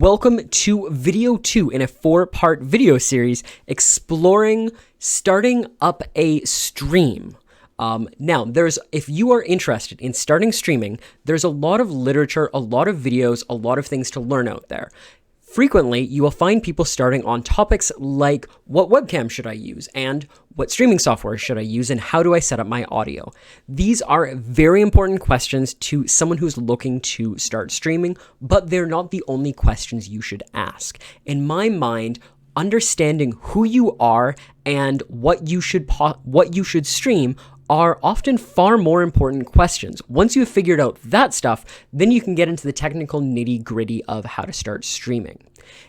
Welcome to video 2 in a 4-part video series exploring starting up a stream. Now, if you are interested in starting streaming, there's a lot of literature, a lot of videos, a lot of things to learn out there. Frequently, you will find people starting on topics like what webcam should I use and what streaming software should I use and how do I set up my audio. These are very important questions to someone who's looking to start streaming, but they're not the only questions you should ask. In my mind, understanding who you are and what you should stream are often far more important questions. Once you've figured out that stuff, then you can get into the technical nitty-gritty of how to start streaming.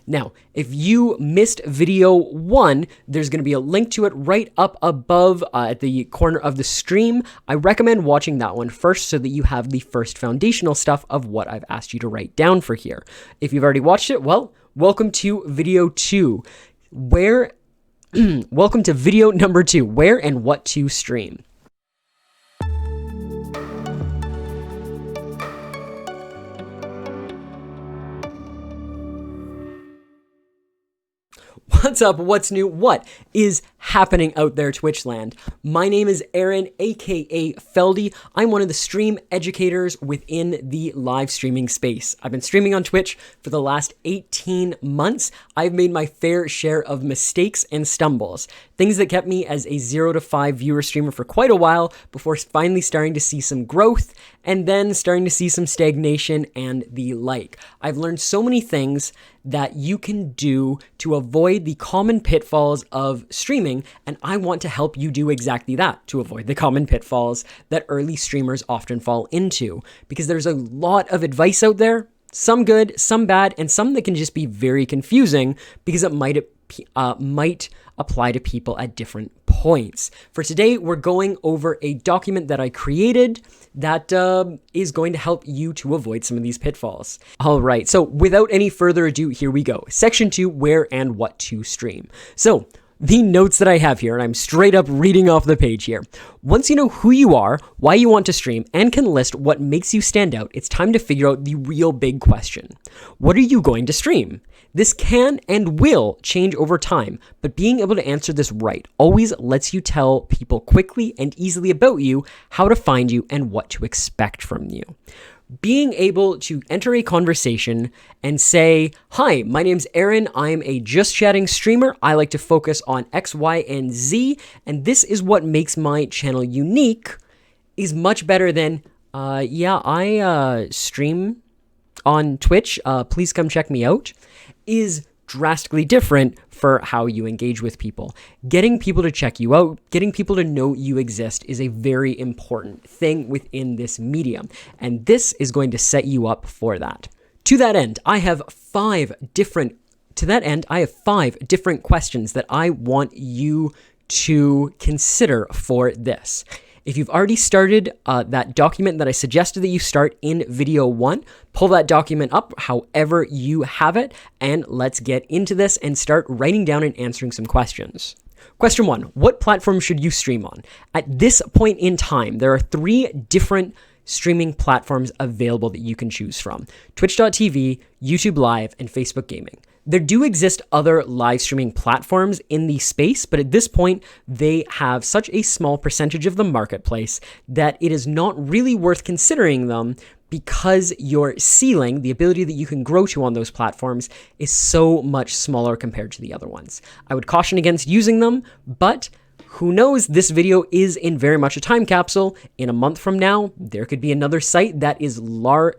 Now, if you missed video 1, there's going to be a link to it right up above at the corner of the stream. I recommend watching that one first so that you have the first foundational stuff of what I've asked you to write down for here. If you've already watched it, well, welcome to video 2, welcome to video number 2, where and what to stream. What's up? What's new? What is happening out there, Twitch land? My name is Aaron, aka Feldy. I'm one of the stream educators within the live streaming space. I've been streaming on Twitch for the last 18 months. I've made my fair share of mistakes and stumbles, things that kept me as a 0 to 5 viewer streamer for quite a while before finally starting to see some growth and then starting to see some stagnation and the like. I've learned so many things that you can do to avoid the common pitfalls of streaming, and I want to help you do exactly that, to avoid the common pitfalls that early streamers often fall into, because there's a lot of advice out there, some good, some bad, and some that can just be very confusing because it might apply to people at different points. For today, we're going over a document that I created that is going to help you to avoid some of these pitfalls. All right, so without any further ado, here we go. Section 2, where and what to stream. So the notes that I have here, and I'm straight up reading off the page here. Once you know who you are, why you want to stream, and can list what makes you stand out, it's time to figure out the real big question. What are you going to stream? This can and will change over time, but being able to answer this right always lets you tell people quickly and easily about you, how to find you, and what to expect from you. Being able to enter a conversation and say, hi, my name's Aaron, I'm a Just Chatting streamer, I like to focus on X, Y, and Z, and this is what makes my channel unique, is much better than, I stream on Twitch, please come check me out, is drastically different for how you engage with people. Getting people to check you out, getting people to know you exist is a very important thing within this medium, and this is going to set you up for that. To that end, I have 5 different questions that I want you to consider for this. If you've already started that document that I suggested that you start in video 1, pull that document up however you have it, and let's get into this and start writing down and answering some questions. Question 1, what platform should you stream on? At this point in time, there are 3 different streaming platforms available that you can choose from: Twitch.tv, YouTube Live, and Facebook Gaming. There do exist other live streaming platforms in the space, but at this point, they have such a small percentage of the marketplace that it is not really worth considering them because your ceiling, the ability that you can grow to on those platforms, is so much smaller compared to the other ones. I would caution against using them, but who knows, this video is in very much a time capsule. In a month from now, there could be another site that is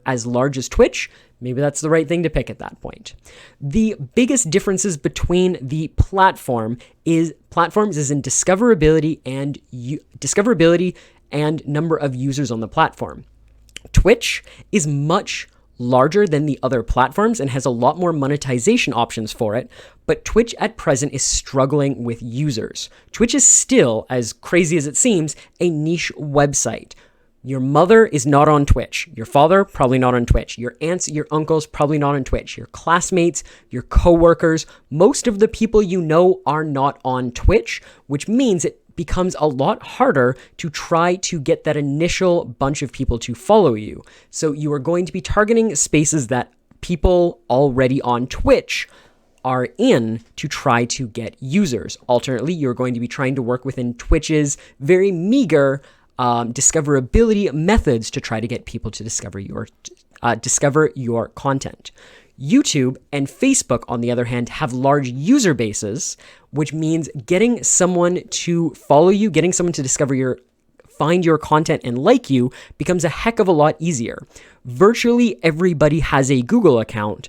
as large as Twitch. Maybe that's the right thing to pick at that point. The biggest differences between the platforms is in discoverability and number of users on the platform. Twitch is much larger than the other platforms and has a lot more monetization options for it, but Twitch at present is struggling with users. Twitch is still, as crazy as it seems, a niche website. Your mother is not on Twitch. Your father, probably not on Twitch. Your aunts, your uncles, probably not on Twitch. Your classmates, your coworkers, most of the people you know are not on Twitch, which means it becomes a lot harder to try to get that initial bunch of people to follow you. So you are going to be targeting spaces that people already on Twitch are in to try to get users. Alternately, you're going to be trying to work within Twitch's very meager discoverability methods to try to get people to discover your content. YouTube and Facebook, on the other hand, have large user bases, which means getting someone to follow you, getting someone to find your content and like you becomes a heck of a lot easier. Virtually everybody has a Google account,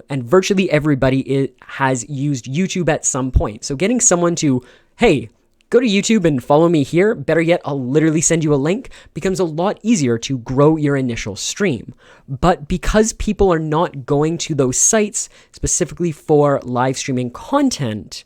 and virtually everybody has used YouTube at some point. So getting someone to, hey, go to YouTube and follow me here, better yet, I'll literally send you a link, becomes a lot easier to grow your initial stream. But because people are not going to those sites specifically for live streaming content,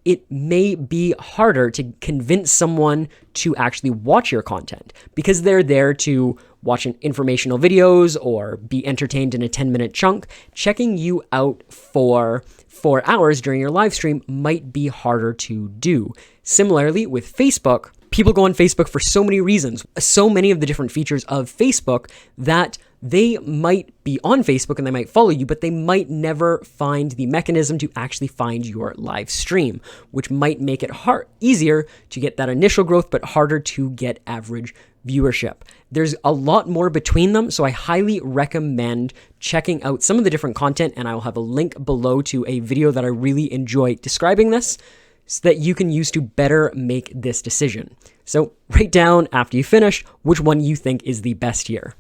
it may be harder to convince someone to actually watch your content because they're there to watch informational videos or be entertained in a 10-minute chunk. Checking you out for 4 hours during your live stream might be harder to do. Similarly, with Facebook, people go on Facebook for so many reasons, so many of the different features of Facebook that they might be on Facebook and they might follow you, but they might never find the mechanism to actually find your live stream, which might make it easier to get that initial growth, but harder to get average viewership. There's a lot more between them, so I highly recommend checking out some of the different content, and I will have a link below to a video that I really enjoy describing this so that you can use to better make this decision. So write down after you finish which one you think is the best here.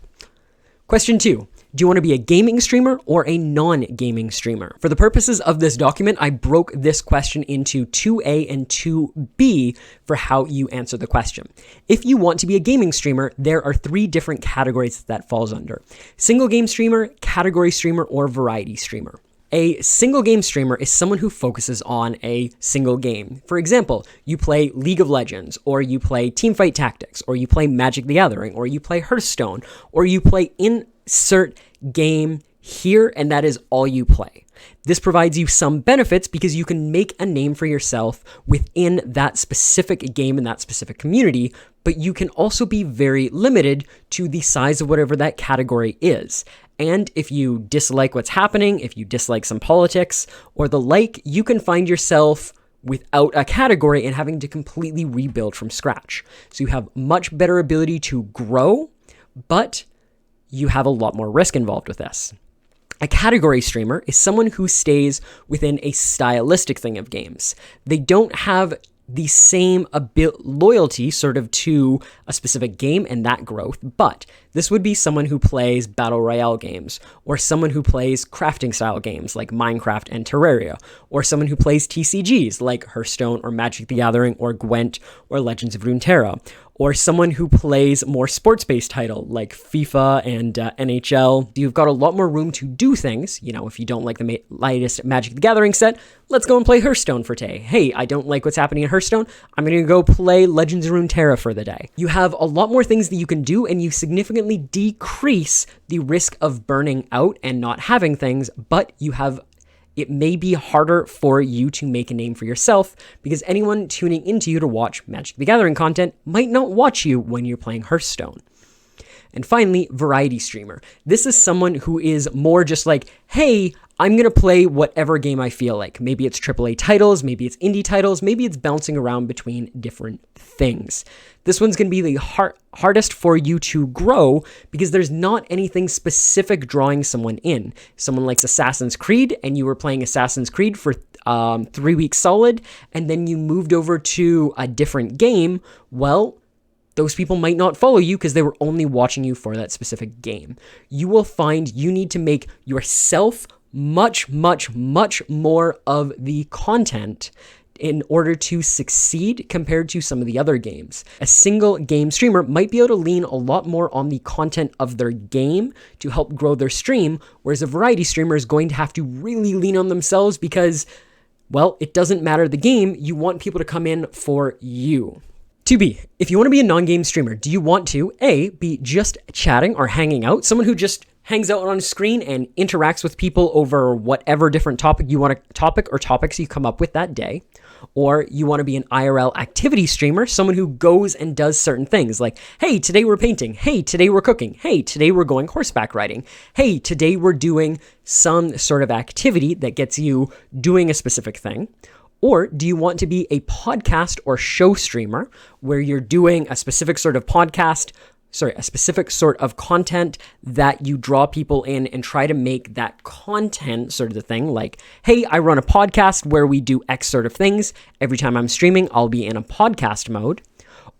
Question 2. Do you want to be a gaming streamer or a non-gaming streamer? For the purposes of this document, I broke this question into 2A and 2B for how you answer the question. If you want to be a gaming streamer, there are 3 different categories that falls under: single game streamer, category streamer, or variety streamer. A single game streamer is someone who focuses on a single game. For example, you play League of Legends, or you play Teamfight Tactics, or you play Magic the Gathering, or you play Hearthstone, or you play insert game here, and that is all you play. This provides you some benefits because you can make a name for yourself within that specific game and that specific community, but you can also be very limited to the size of whatever that category is. And if you dislike what's happening, if you dislike some politics or the like, you can find yourself without a category and having to completely rebuild from scratch. So you have much better ability to grow, but you have a lot more risk involved with this. A category streamer is someone who stays within a stylistic thing of games. They don't have the same loyalty sort of to a specific game and that growth, but this would be someone who plays battle royale games, or someone who plays crafting style games like Minecraft and Terraria, or someone who plays TCGs like Hearthstone or Magic the Gathering or Gwent or Legends of Runeterra, or someone who plays more sports-based title like FIFA and NHL. You've got a lot more room to do things. You know, if you don't like the latest Magic the Gathering set, let's go and play Hearthstone for today. Hey, I don't like what's happening in Hearthstone, I'm going to go play Legends of Runeterra for the day. You have a lot more things that you can do, and you significantly decrease the risk of burning out and not having things, but it may be harder for you to make a name for yourself because anyone tuning into you to watch Magic the Gathering content might not watch you when you're playing Hearthstone. And finally, variety streamer. This is someone who is more just like, hey, I'm going to play whatever game I feel like. Maybe it's AAA titles, maybe it's indie titles, maybe it's bouncing around between different things. This one's going to be the hardest for you to grow because there's not anything specific drawing someone in. Someone likes Assassin's Creed and you were playing Assassin's Creed for 3 weeks solid, and then you moved over to a different game. Well, those people might not follow you because they were only watching you for that specific game. You will find you need to make yourself much more of the content in order to succeed compared to some of the other games. A single game streamer might be able to lean a lot more on the content of their game to help grow their stream, whereas a variety streamer is going to have to really lean on themselves because, well, it doesn't matter the game, you want people to come in for you. 2B, if you want to be a non-game streamer, do you want to, A, be just chatting or hanging out, someone who just hangs out on a screen and interacts with people over whatever different topic or topics you come up with that day. Or you want to be an IRL activity streamer, someone who goes and does certain things like, hey, today we're painting. Hey, today we're cooking. Hey, today we're going horseback riding. Hey, today we're doing some sort of activity that gets you doing a specific thing. Or do you want to be a podcast or show streamer where you're doing a specific sort of a specific sort of content that you draw people in and try to make that content sort of the thing, like, hey, I run a podcast where we do X sort of things. Every time I'm streaming, I'll be in a podcast mode.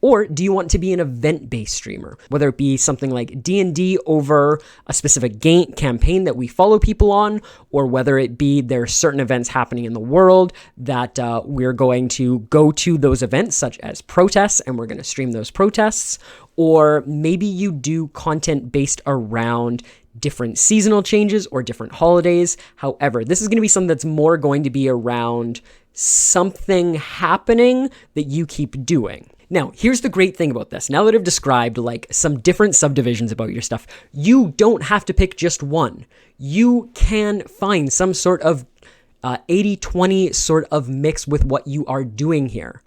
Or do you want to be an event-based streamer, whether it be something like D&D over a specific game campaign that we follow people on, or whether it be there are certain events happening in the world that we're going to go to those events, such as protests, and we're going to stream those protests. Or maybe you do content based around different seasonal changes or different holidays. However, this is going to be something that's more going to be around something happening that you keep doing. Now, here's the great thing about this. Now that I've described like some different subdivisions about your stuff, you don't have to pick just one. You can find some sort of 80-20 sort of mix with what you are doing here.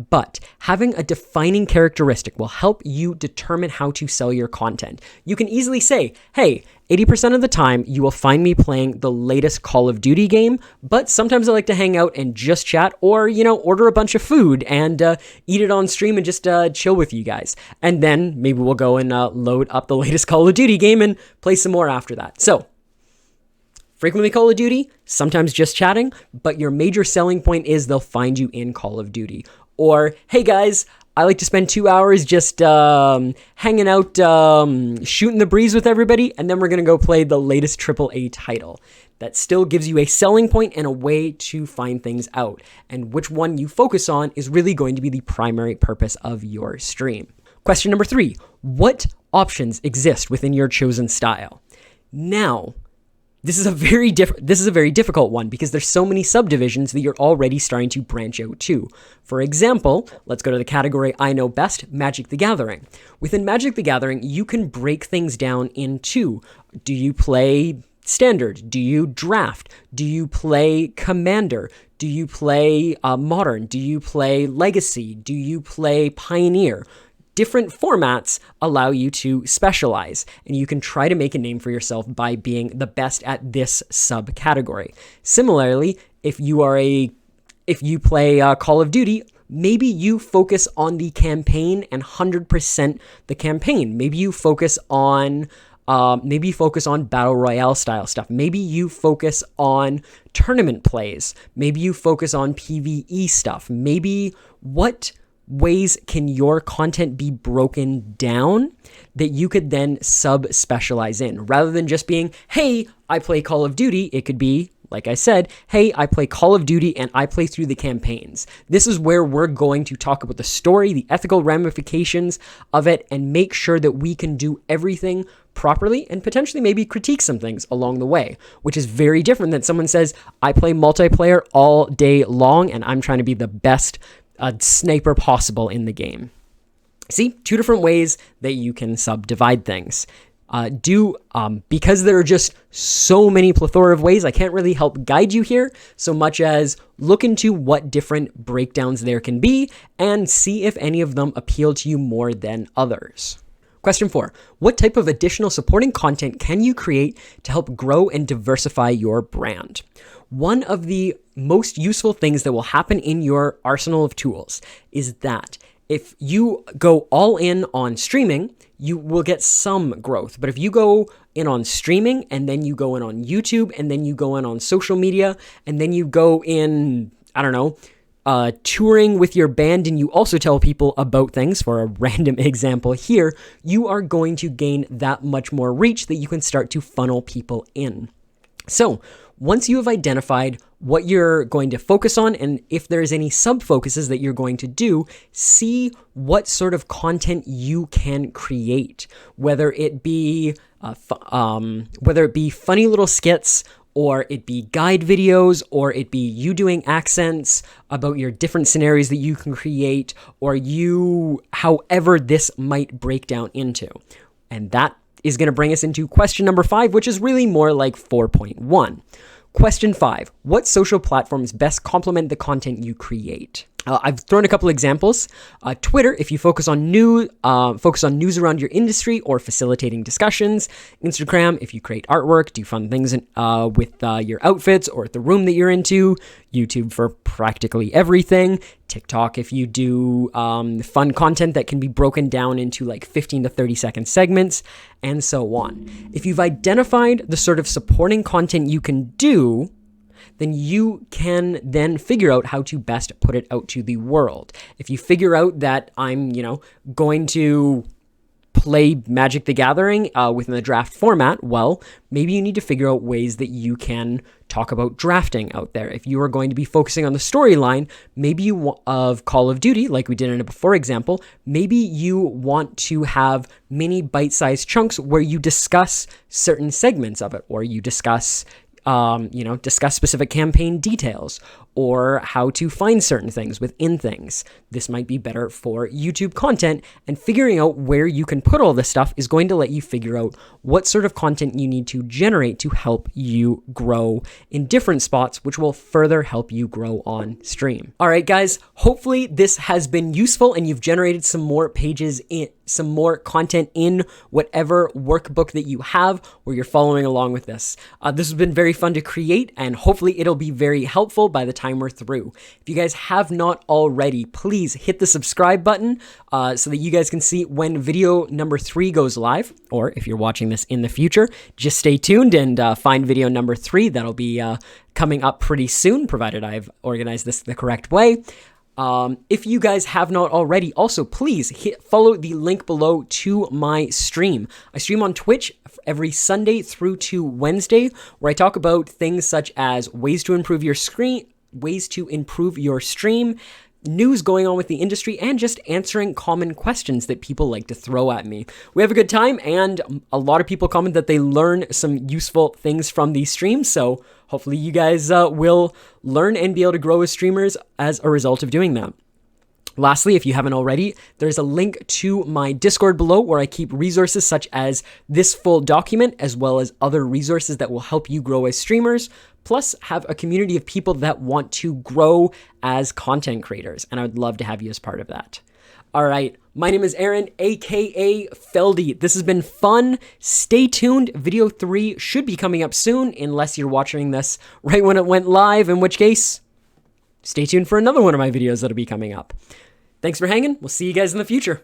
But having a defining characteristic will help you determine how to sell your content. You can easily say, hey, 80% of the time you will find me playing the latest Call of Duty game, but sometimes I like to hang out and just chat or, order a bunch of food and eat it on stream and just chill with you guys. And then maybe we'll go and load up the latest Call of Duty game and play some more after that. So, frequently Call of Duty, sometimes just chatting, but your major selling point is they'll find you in Call of Duty. Or, hey guys, I like to spend 2 hours just hanging out, shooting the breeze with everybody, and then we're going to go play the latest AAA title. That still gives you a selling point and a way to find things out. And which one you focus on is really going to be the primary purpose of your stream. Question number 3, what options exist within your chosen style? Now, this is a very difficult one because there's so many subdivisions that you're already starting to branch out to. For example, let's go to the category I know best, Magic the Gathering. Within Magic the Gathering, you can break things down into, do you play Standard? Do you Draft? Do you play Commander? Do you play Modern? Do you play Legacy? Do you play Pioneer? Different formats allow you to specialize, and you can try to make a name for yourself by being the best at this subcategory. Similarly, if you play Call of Duty, maybe you focus on the campaign and 100% the campaign. Maybe you focus on battle royale style stuff. Maybe you focus on tournament plays. Maybe you focus on PvE stuff. Maybe what ways can your content be broken down that you could then sub-specialize in? Rather than just being, hey, I play Call of Duty, it could be, like I said, hey, I play Call of Duty and I play through the campaigns. This is where we're going to talk about the story, the ethical ramifications of it, and make sure that we can do everything properly and potentially maybe critique some things along the way, which is very different than someone says, I play multiplayer all day long and I'm trying to be the best sniper possible in the game. See, 2 different ways that you can subdivide things. Because there are just so many plethora of ways, I can't really help guide you here so much as look into what different breakdowns there can be and see if any of them appeal to you more than others. Question 4, what type of additional supporting content can you create to help grow and diversify your brand? One of the most useful things that will happen in your arsenal of tools is that if you go all in on streaming, you will get some growth. But if you go in on streaming and then you go in on YouTube and then you go in on social media and then you go in, touring with your band and you also tell people about things, for a random example here, you are going to gain that much more reach that you can start to funnel people in. So once you have identified what you're going to focus on and if there's any sub-focuses that you're going to do, see what sort of content you can create, whether it be funny little skits, or it be guide videos, or it be you doing accents about your different scenarios that you can create, or however this might break down into. And that is going to bring us into question number 5, which is really more like 4.1. Question 5, what social platforms best complement the content you create? I've thrown a couple examples. Twitter, if you focus on news around your industry or facilitating discussions. Instagram, if you create artwork, do fun things with your outfits or the room that you're into. YouTube for practically everything. TikTok, if you do fun content that can be broken down into like 15 to 30 second segments, and so on. If you've identified the sort of supporting content you can do, then you can then figure out how to best put it out to the world. If you figure out that I'm, going to play Magic the Gathering within the draft format, well, maybe you need to figure out ways that you can talk about drafting out there. If you are going to be focusing on the storyline, maybe of Call of Duty, like we did in a before example, maybe you want to have mini bite-sized chunks where you discuss certain segments of it, or you discuss specific campaign details or how to find certain things within things. This might be better for YouTube content, and figuring out where you can put all this stuff is going to let you figure out what sort of content you need to generate to help you grow in different spots, which will further help you grow on stream. All right, guys, hopefully this has been useful and you've generated some more pages some more content in whatever workbook that you have where you're following along with this. This has been very fun to create, and hopefully it'll be very helpful by the time we're through. If you guys have not already, please hit the subscribe button so that you guys can see when video number 3 goes live, or if you're watching this in the future, just stay tuned and find video number 3. That'll be coming up pretty soon, provided I've organized this the correct way. If you guys have not already, also please follow the link below to my stream. I stream on Twitch every Sunday through to Wednesday, where I talk about things such as ways to improve your stream, news going on with the industry, and just answering common questions that people like to throw at me. We have a good time, and a lot of people comment that they learn some useful things from these streams, so hopefully you guys will learn and be able to grow as streamers as a result of doing that. Lastly, if you haven't already, there's a link to my Discord below where I keep resources such as this full document, as well as other resources that will help you grow as streamers, plus have a community of people that want to grow as content creators, and I would love to have you as part of that. All right, my name is Aaron, aka Feldy. This has been fun. Stay tuned. Video 3 should be coming up soon, unless you're watching this right when it went live, in which case, stay tuned for another one of my videos that'll be coming up. Thanks for hanging. We'll see you guys in the future.